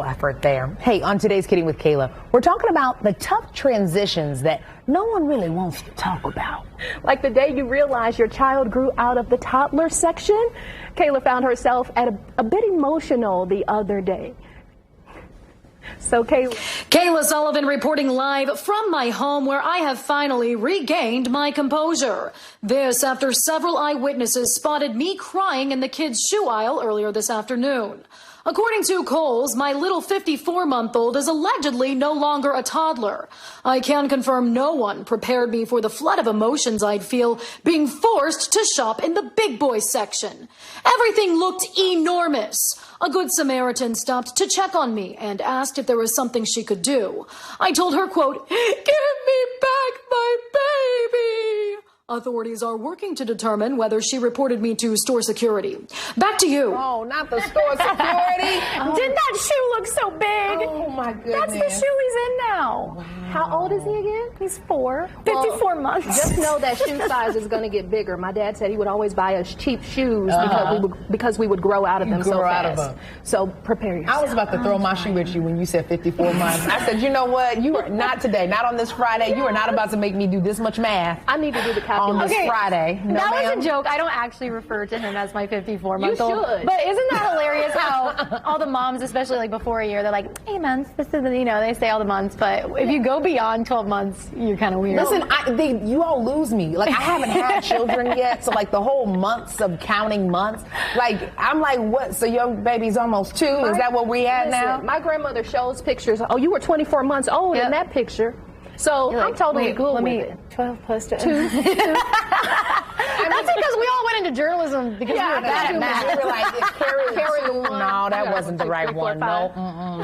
Effort there. Hey, on today's Kidding with Kayla, we're talking about the tough transitions that no one really wants to talk about. Like the day you realize your child grew out of the toddler section. Kayla found herself at a bit emotional the other day. So Kayla Sullivan reporting live from my home where I have finally regained my composure. This after several eyewitnesses spotted me crying in the kids' shoe aisle earlier this afternoon. According to Kohl's, my little 54-month-old is allegedly no longer a toddler. I can confirm no one prepared me for the flood of emotions I'd feel being forced to shop in the big boy section. Everything looked enormous. A good Samaritan stopped to check on me and asked if there was something she could do. I told her, quote, "Give me back my baby." Authorities are working to determine whether she reported me to store security. Back to you. Oh, not the store security. Didn't that shoe look so big? Oh, my goodness. That's the shoe he's in now. Wow. How old is he again? He's 4. 54 months. Just know that shoe size is going to get bigger. My dad said he would always buy us cheap shoes because we would grow out of them so fast. So prepare yourself. I was about to throw my shoe at you when you said 54 months. I said, you know what? You are not today, not on this Friday. You are not about to make me do this much math. I need to do the calculation. On this Friday. No, that was a joke. I don't actually refer to him as my 54-month-old. You should. But isn't that hilarious how all the moms, especially like before a year, they're like, 8 months, this is, you know, they say all the months. But if you go beyond 12 months, you're kind of weird. Listen, you all lose me. Like, I haven't had children yet, so like the whole months of counting months, like, I'm like, what? So your baby's almost 2? Is that what we at now? My grandmother shows pictures. Oh, you were 24 months old in that picture. So like, I'm totally good with it. 12 plus 2. Two. That's because we all went into journalism because we were bad at math. We were like, carry the one. No, that wasn't the right one. No,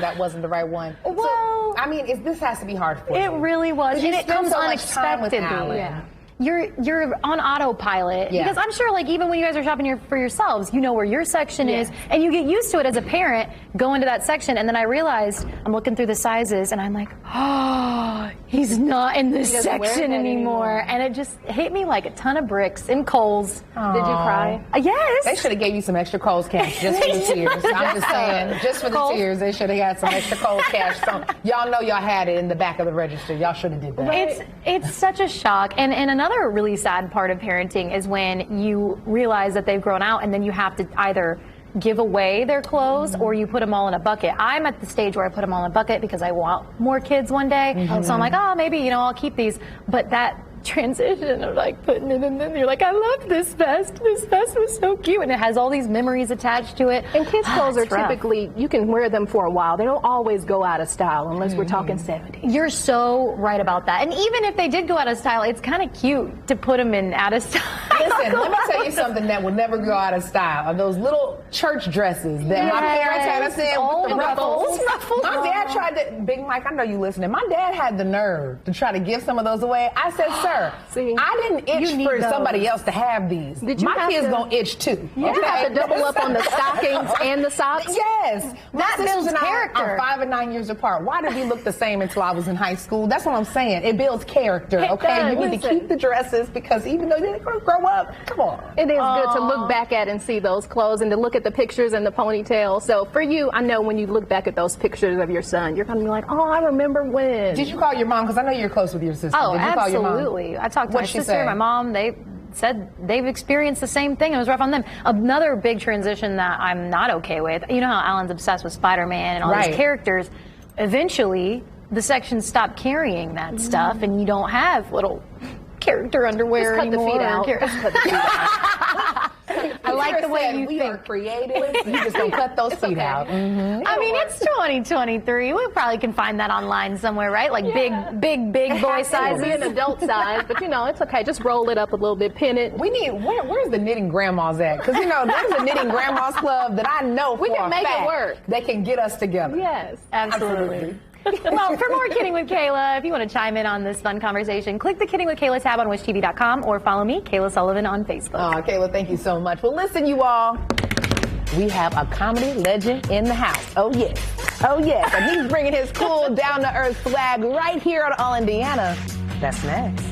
that wasn't the right one. Well, so, I mean, this has to be hard for you. It really was. And it comes unexpectedly. Yeah. You're on autopilot because I'm sure, like, even when you guys are shopping for yourselves, you know where your section is, and you get used to it as a parent. Go into that section, and then I realized I'm looking through the sizes, and I'm like, oh, he's not in this section anymore. And it just hit me like a ton of bricks in Kohl's. Aww. Did you cry? Yes. They should have gave you some extra Kohl's cash just for the tears. I'm just saying, just for the tears, they should have got some extra Kohl's cash. So y'all know y'all had it in the back of the register. Y'all should have did that. It's such a shock, and another really sad part of parenting is when you realize that they've grown out and then you have to either give away their clothes or you put them all in a bucket. I'm at the stage where I put them all in a bucket because I want more kids one day. So I'm like, oh, maybe, you know, I'll keep these. But that transition of like putting it in, and you're like, I love this vest. This vest was so cute, and it has all these memories attached to it. And kids' clothes are typically, you can wear them for a while. They don't always go out of style unless we're talking 70s. You're so right about that. And even if they did go out of style, it's kind of cute to put them in out of style. Listen, let me tell you something that will never go out of style. Are those little church dresses that my parents had us in with the ruffles. My dad tried to, Big Mike, I know you listening. My dad had the nerve to try to give some of those away. I said, sir, see, I didn't itch for somebody else to have these. My kids gonna itch too. You have to double up on the stockings and the socks? Yes. That builds character. Are 5 and 9 years apart. Why did we look the same until I was in high school? That's what I'm saying. It builds character, okay? You need to keep the dresses because even though they're going to grow up, come on. It is good to look back at and see those clothes and to look at the pictures and the ponytail. So for you, I know when you look back at those pictures of your son, you're going to be like, oh, I remember when. Did you call your mom? Because I know you're close with your sister. Oh, Did you absolutely. Call your mom? I talked to my sister, my mom. They said they've experienced the same thing. It was rough on them. Another big transition that I'm not okay with, you know how Alan's obsessed with Spider-Man and all these characters. Eventually, the sections stop carrying that stuff, and you don't have little character underwear anymore. Just cut the feet out. I like the way you we think. are creative. You just don't cut those feet out. I mean, it's 2023. We probably can find that online somewhere, right? Like big boy sizes. It'll be an adult size, but you know, it's okay. Just roll it up a little bit, pin it. We need, where's the knitting grandmas at? Because, you know, there's a knitting grandmas club that I know we can make it work. They can get us together. Yes, absolutely. Well, for more Kidding with Kayla, if you want to chime in on this fun conversation, click the Kidding with Kayla tab on WishTV.com or follow me, Kayla Sullivan, on Facebook. Oh, Kayla, thank you so much. Well, listen, you all, we have a comedy legend in the house. Oh, yes. Oh, yes. And he's bringing his cool, down-to-earth swag right here on All Indiana. That's next.